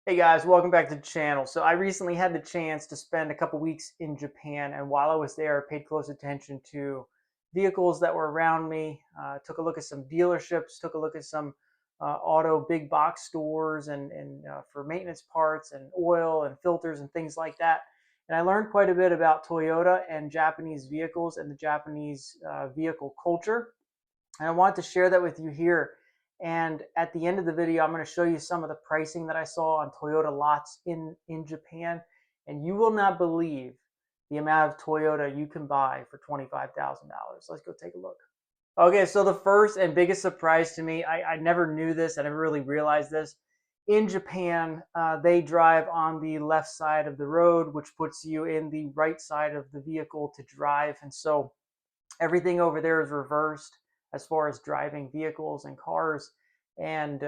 Hey guys, welcome back to the channel. So I recently had the chance to spend a couple weeks in Japan, and while I was there, I paid close attention to vehicles that were around me. Took a look at some dealerships, took a look at some auto big box stores, and for maintenance parts and oil and filters and things like that. And I learned quite a bit about Toyota and Japanese vehicles and the Japanese vehicle culture. And I want to share that with you here. And at the end of the video, I'm going to show you some of the pricing that I saw on Toyota lots in Japan. And you will not believe the amount of Toyota you can buy for $25,000. Let's go take a look. Okay, so the first and biggest surprise to me, I never knew this, I never really realized this. In Japan, they drive on the left side of the road, which puts you in the right side of the vehicle to drive. And so everything over there is reversed as far as driving vehicles and cars. And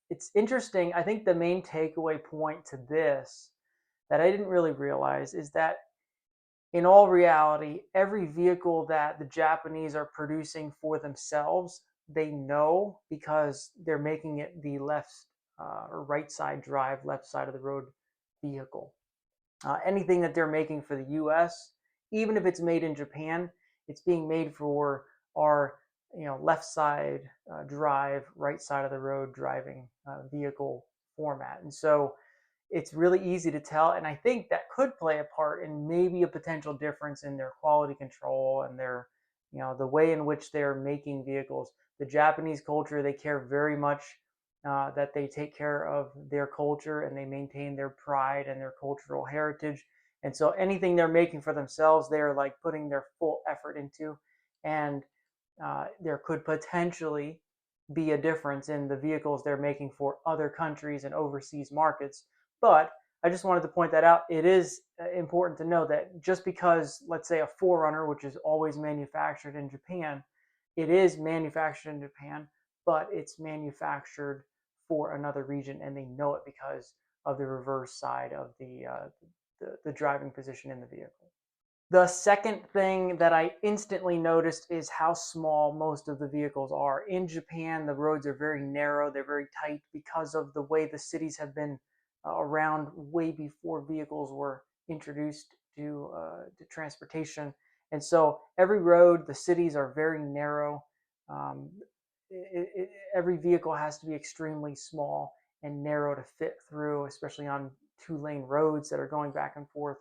it's interesting. I think the main takeaway point to this that I didn't really realize is that in all reality, every vehicle that the Japanese are producing for themselves, they know because they're making it the left or right side drive, left side of the road vehicle. Anything that they're making for the US, even if it's made in Japan, it's being made for our left side drive, right side of the road driving vehicle format. And so it's really easy to tell. And I think that could play a part in maybe a potential difference in their quality control and their, the way in which they're making vehicles. The Japanese culture, they care very much that they take care of their culture and they maintain their pride and their cultural heritage. And so anything they're making for themselves, they're like putting their full effort into. And there could potentially be a difference in the vehicles they're making for other countries and overseas markets. But I just wanted to point that out. It is important to know that just because, let's say, a Forerunner, which is always manufactured in Japan, it is manufactured in Japan, but it's manufactured for another region, and they know it because of the reverse side of the driving position in the vehicle. The second thing that I instantly noticed is how small most of the vehicles are. In Japan, the roads are very narrow, they're very tight because of the way the cities have been around way before vehicles were introduced to transportation. And so every road, the cities are very narrow. Um, every vehicle has to be extremely small and narrow to fit through, especially on two-lane roads that are going back and forth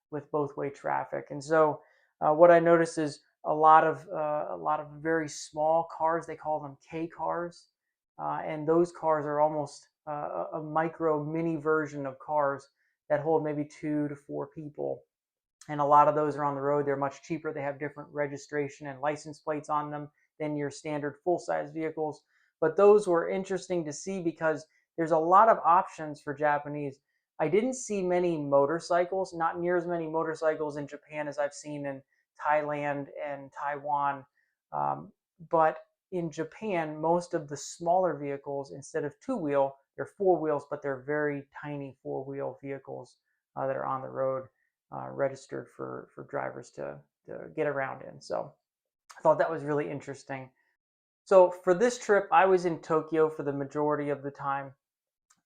with both-way traffic. And so what I noticed is a lot of very small cars. They call them K cars, and those cars are almost a micro mini version of cars that hold maybe 2 to 4 people. And a lot of those are on the road. They're much cheaper. They have different registration and license plates on them than your standard full-size vehicles. But those were interesting to see because there's a lot of options for Japanese. I didn't see many motorcycles, not near as many motorcycles in Japan as I've seen in Thailand and Taiwan. Um, but in Japan, most of the smaller vehicles, instead of two-wheel, they're four wheels, but they're very tiny four-wheel vehicles that are on the road, registered for drivers to get around in. So I thought that was really interesting. So for this trip, I was in Tokyo for the majority of the time.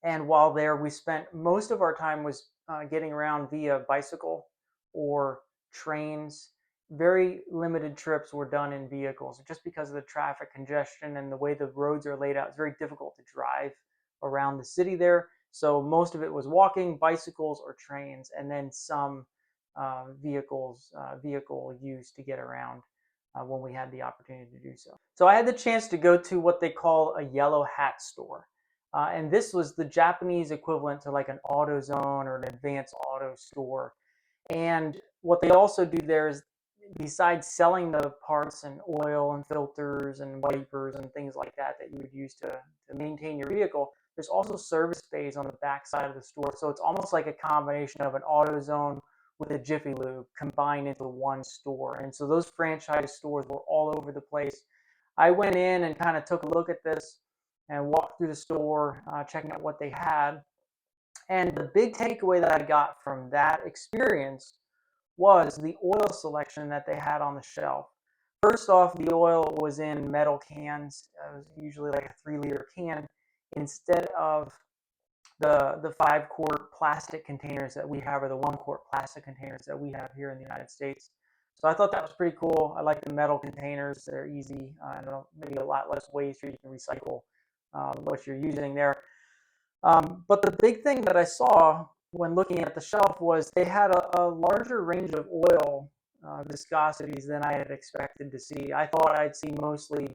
And while there, we spent most of our time was getting around via bicycle or trains. Very limited trips were done in vehicles just because of the traffic congestion and the way the roads are laid out. It's very difficult to drive around the city there. So most of it was walking, bicycles, or trains, and then some vehicle use to get around when we had the opportunity to do so. So I had the chance to go to what they call a yellow hat store. And this was the Japanese equivalent to like an AutoZone or an advanced auto store. And what they also do there is, besides selling the parts and oil and filters and wipers and things like that that you would use to maintain your vehicle, there's also service bays on the back side of the store. So it's almost like a combination of an AutoZone with a Jiffy Lube combined into one store. And so those franchise stores were all over the place. I went in and kind of took a look at this and walked through the store, checking out what they had. And the big takeaway that I got from that experience was the oil selection that they had on the shelf. First off, the oil was in metal cans. It was usually like a 3-liter can instead of the 5-quart plastic containers that we have, or the 1-quart plastic containers that we have here in the United States. So I thought that was pretty cool. I like the metal containers. They're easy, maybe a lot less waste, or you can recycle what you're using there. But the big thing that I saw when looking at the shelf was they had a larger range of oil viscosities than I had expected to see. I thought I'd see mostly,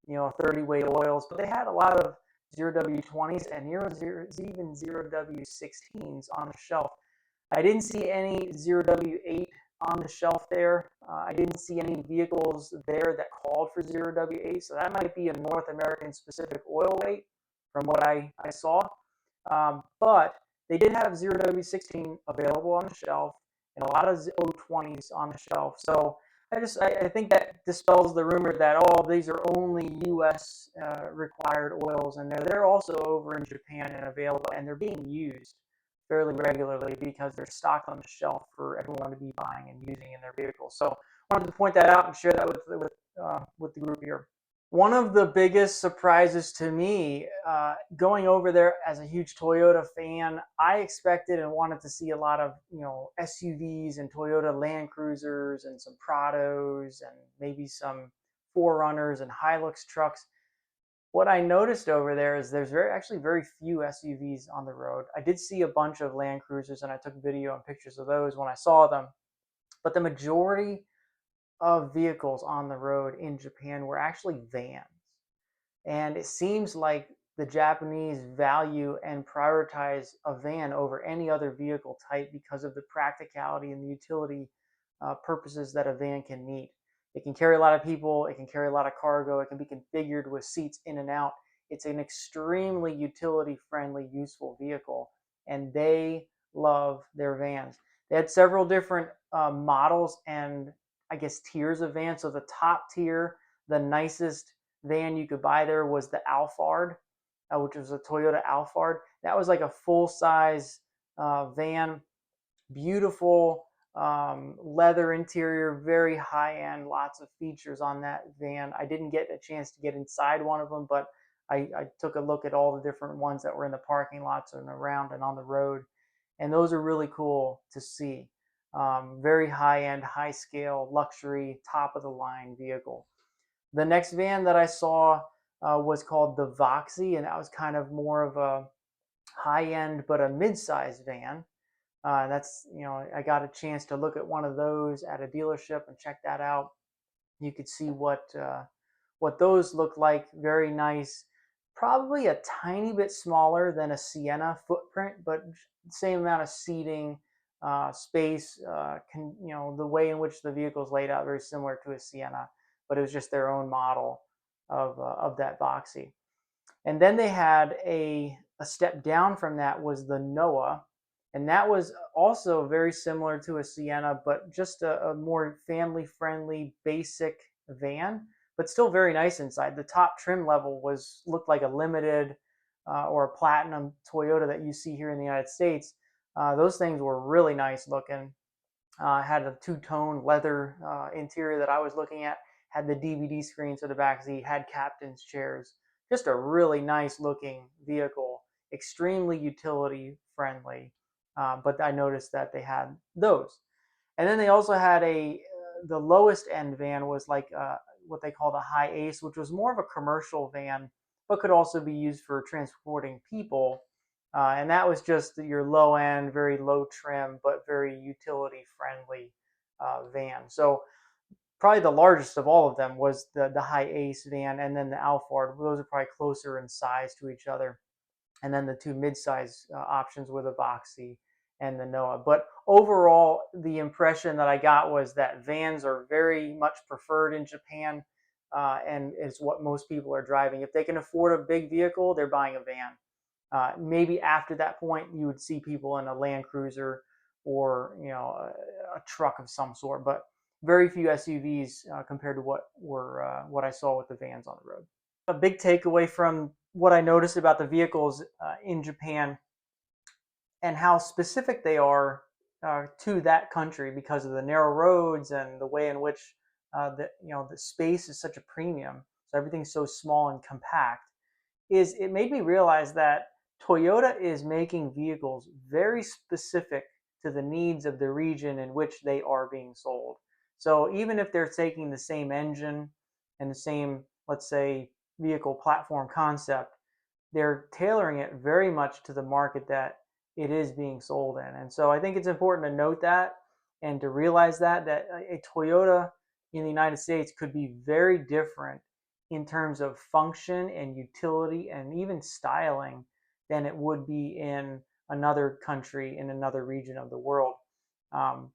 30 weight oils, but they had a lot of 0W20s and even 0W16s on the shelf. I didn't see any 0W8 on the shelf there. I didn't see any vehicles there that called for 0W8, so that might be a North American specific oil weight from what I saw. But they did have 0W16 available on the shelf and a lot of 020s on the shelf. So I think that dispels the rumor that, oh, these are only U.S. Required oils, and they're also over in Japan and available, and they're being used fairly regularly because they're stocked on the shelf for everyone to be buying and using in their vehicles. So I wanted to point that out and share that with the group here. One of the biggest surprises to me, going over there as a huge Toyota fan, I expected and wanted to see a lot of, SUVs and Toyota Land Cruisers and some Prados and maybe some 4Runners and Hilux trucks. What I noticed over there is there's actually very few SUVs on the road. I did see a bunch of Land Cruisers, and I took video and pictures of those when I saw them. But the majority of vehicles on the road in Japan were actually vans. And it seems like the Japanese value and prioritize a van over any other vehicle type because of the practicality and the utility purposes that a van can meet. It can carry a lot of people, it can carry a lot of cargo, it can be configured with seats in and out. It's an extremely utility-friendly, useful vehicle, and they love their vans. They had several different models and, I guess, tiers of vans. So the top tier, the nicest van you could buy there was the Alphard, which was a Toyota Alphard. That was like a full-size van, beautiful leather interior, very high-end, lots of features on that van. I didn't get a chance to get inside one of them, but I took a look at all the different ones that were in the parking lots and around and on the road, and those are really cool to see. Very high-end, high-scale, luxury, top-of-the-line vehicle. The next van that I saw was called the Voxy, and that was kind of more of a high-end but a mid-sized van. That's, I got a chance to look at one of those at a dealership and check that out. You could see what those look like. Very nice. Probably a tiny bit smaller than a Sienna footprint, but same amount of seating, space. The way in which the vehicle is laid out, very similar to a Sienna, but it was just their own model of that Voxy. And then they had a step down from that was the Noah, and that was also very similar to a Sienna, but just a more family-friendly, basic van, but still very nice inside. The top trim level looked like a limited or a platinum Toyota that you see here in the United States. Those things were really nice looking. Had a two-tone leather interior that I was looking at, had the DVD screen to the back seat, had captain's chairs. Just a really nice looking vehicle, extremely utility friendly. But I noticed that they had those. And then they also had the lowest end van was like what they call the High Ace, which was more of a commercial van, but could also be used for transporting people. And that was just your low end, very low trim, but very utility friendly van. So probably the largest of all of them was the High Ace van, and then the Alphard. Those are probably closer in size to each other. And then the two mid-size options were the Voxy and the Noah. But overall, the impression that I got was that vans are very much preferred in Japan, and it's what most people are driving. If they can afford a big vehicle, they're buying a van. Maybe after that point, you would see people in a Land Cruiser or a truck of some sort, but very few SUVs compared to what I saw with the vans on the road. A big takeaway from what I noticed about the vehicles in Japan and how specific they are to that country because of the narrow roads and the way in which the space is such a premium. So everything's so small and compact. It made me realize that Toyota is making vehicles very specific to the needs of the region in which they are being sold. So even if they're taking the same engine and the same, let's say, vehicle platform concept, they're tailoring it very much to the market that it is being sold in. And so I think it's important to note that and to realize that a Toyota in the United States could be very different in terms of function and utility and even styling than it would be in another country in another region of the world. Um,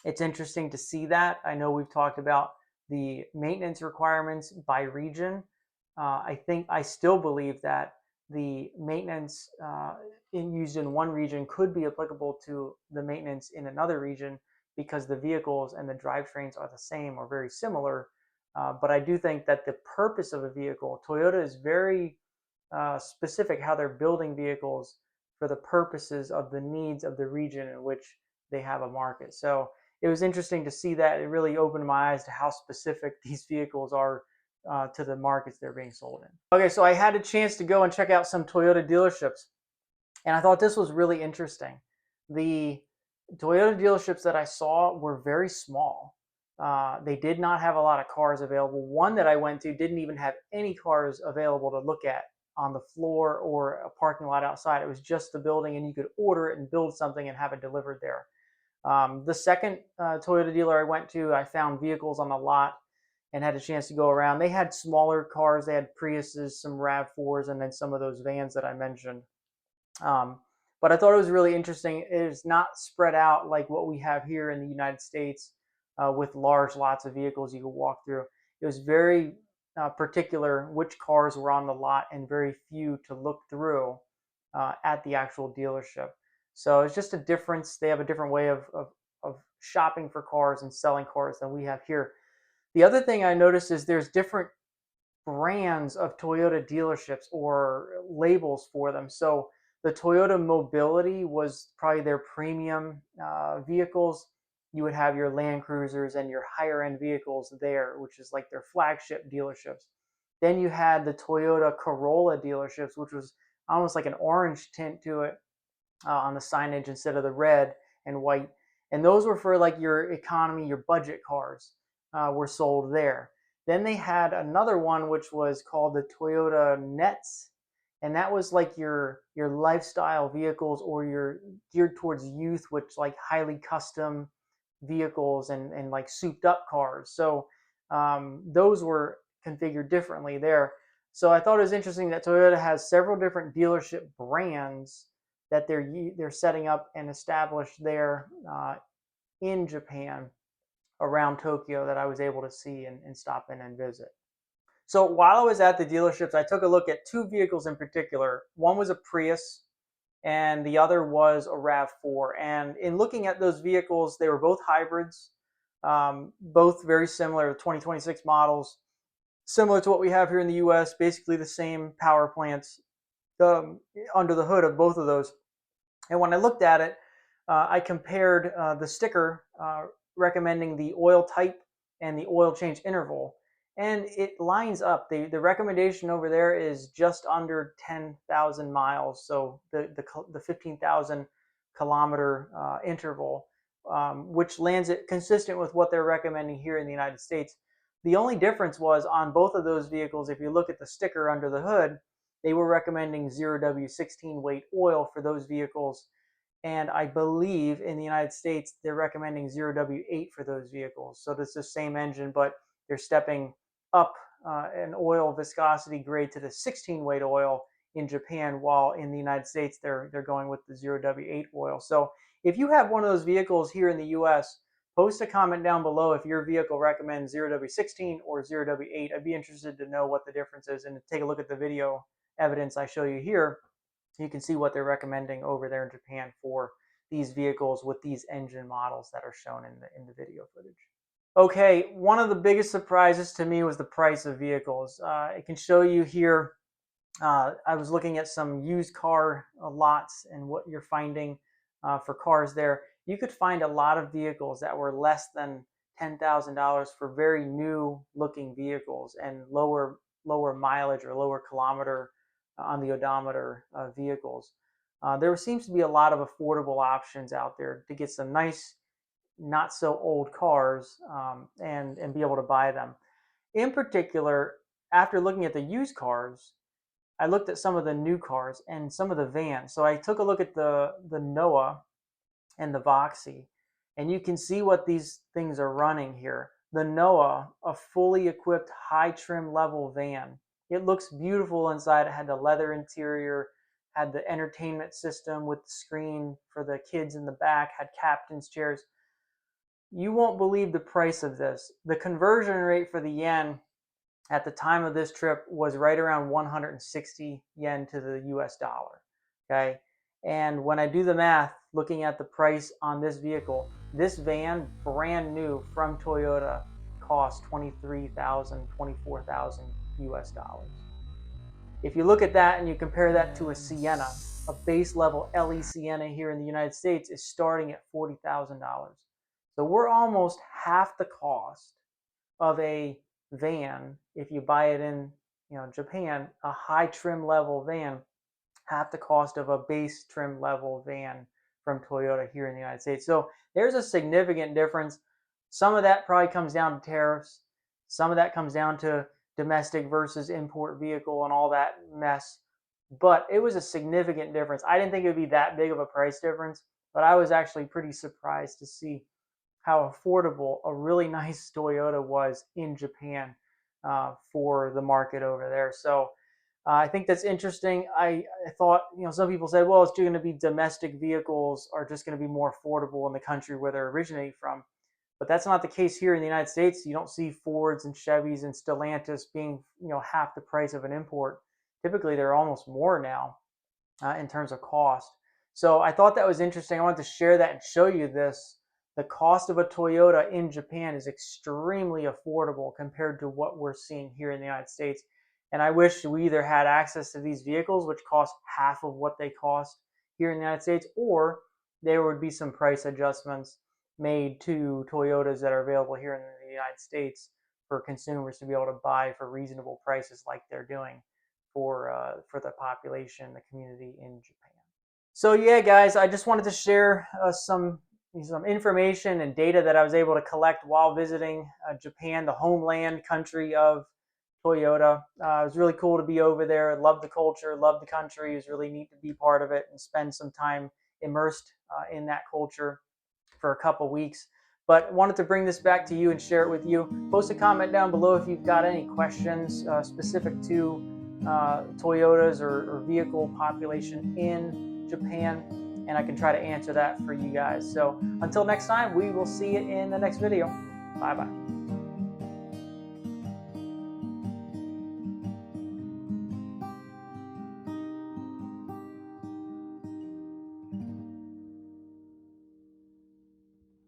it's interesting to see that. I know we've talked about the maintenance requirements by region. I still believe that the maintenance used in one region could be applicable to the maintenance in another region because the vehicles and the drivetrains are the same or very similar. But I do think that the purpose of a vehicle, Toyota is very specific how they're building vehicles for the purposes of the needs of the region in which they have a market. So it was interesting to see that. It really opened my eyes to how specific these vehicles are to the markets they're being sold in. Okay, so I had a chance to go and check out some Toyota dealerships, and I thought this was really interesting. The Toyota dealerships that I saw were very small. They did not have a lot of cars available. One that I went to didn't even have any cars available to look at on the floor or a parking lot outside. It was just the building, and you could order it and build something and have it delivered there. The second Toyota dealer I went to, I found vehicles on the lot and had a chance to go around. They had smaller cars. They had Priuses, some RAV4s, and then some of those vans that I mentioned. But I thought it was really interesting. It is not spread out like what we have here in the United States with large lots of vehicles you could walk through. It was very particular which cars were on the lot and very few to look through at the actual dealership. So it's just a difference. They have a different way of shopping for cars and selling cars than we have here. The other thing I noticed is there's different brands of Toyota dealerships or labels for them. So the Toyota Mobility was probably their premium vehicles. You would have your Land Cruisers and your higher end vehicles there, which is like their flagship dealerships. Then you had the Toyota Corolla dealerships, which was almost like an orange tint to it on the signage instead of the red and white. And those were for like your economy, your budget cars were sold there. Then they had another one which was called the Toyota Nets, and that was like your lifestyle vehicles or your geared towards youth, which like highly custom vehicles and like souped up cars. So those were configured differently there. So I thought it was interesting that Toyota has several different dealership brands that they're setting up and established there in Japan around Tokyo that I was able to see and stop in and visit. So while I was at the dealerships, I took a look at two vehicles in particular. One was a Prius and the other was a RAV4. And in looking at those vehicles, they were both hybrids, both very similar, 2026 models, similar to what we have here in the US, basically the same power plants under the hood of both of those. And when I looked at it, I compared the sticker recommending the oil type and the oil change interval. And it lines up. The recommendation over there is just under 10,000 miles, so the 15,000 kilometer interval, which lands it consistent with what they're recommending here in the United States. The only difference was on both of those vehicles, if you look at the sticker under the hood, they were recommending 0W16 weight oil for those vehicles. And I believe in the United States, they're recommending 0W8 for those vehicles. So it's the same engine, but they're stepping up an oil viscosity grade to the 16 weight oil in Japan, while in the United States, they're going with the 0W8 oil. So if you have one of those vehicles here in the US, post a comment down below if your vehicle recommends 0W16 or 0W8. I'd be interested to know what the difference is and take a look at the video evidence I show you here. You can see what they're recommending over there in Japan for these vehicles with these engine models that are shown in the video footage. Okay, one of the biggest surprises to me was the price of vehicles. I can show you here. I was looking at some used car lots and what you're finding for cars there. You could find a lot of vehicles that were less than $10,000 for very new looking vehicles and lower mileage or lower kilometer on the odometer vehicles. There seems to be a lot of affordable options out there to get some nice, not so old cars, and be able to buy them. In particular, after looking at the used cars, I looked at some of the new cars and some of the vans. So I took a look at the Noah and the Voxy, and you can see what these things are running here. The Noah, a fully equipped high trim level van. It looks beautiful inside. It had the leather interior, had the entertainment system with the screen for the kids in the back, had captain's chairs. You won't believe the price of this. The conversion rate for the yen at the time of this trip was right around 160 yen to the US dollar. Okay. And when I do the math, looking at the price on this vehicle, this van, brand new from Toyota, cost 23,000, 24,000 US dollars. If you look at that and you compare that to a Sienna, a base level LE Sienna here in the United States is starting at $40,000. So we're almost half the cost of a van if you buy it in Japan, a high trim level van, half the cost of a base trim level van from Toyota here in the United States. So there's a significant difference. Some of that probably comes down to tariffs. Some of that comes down to domestic versus import vehicle and all that mess. But it was a significant difference. I didn't think it would be that big of a price difference, but I was actually pretty surprised to see how affordable a really nice Toyota was in Japan for the market over there. So I think that's interesting. I thought, some people said, well, it's going to be domestic vehicles are just going to be more affordable in the country where they're originating from. But that's not the case here in the United States. You don't see Fords and Chevys and Stellantis being, half the price of an import. Typically, they're almost more now in terms of cost. So I thought that was interesting. I wanted to share that and show you this. The cost of a Toyota in Japan is extremely affordable compared to what we're seeing here in the United States. And I wish we either had access to these vehicles, which cost half of what they cost here in the United States, or there would be some price adjustments made to Toyotas that are available here in the United States for consumers to be able to buy for reasonable prices like they're doing for the population, the community in Japan. So yeah, guys, I just wanted to share some information and data that I was able to collect while visiting Japan, the homeland country of Toyota. It was really cool to be over there. Loved the culture, loved the country. It was really neat to be part of it and spend some time immersed in that culture for a couple weeks. But wanted to bring this back to you and share it with you. Post a comment down below if you've got any questions specific to Toyotas or vehicle population in Japan, and I can try to answer that for you guys. So until next time, we will see you in the next video. Bye-bye.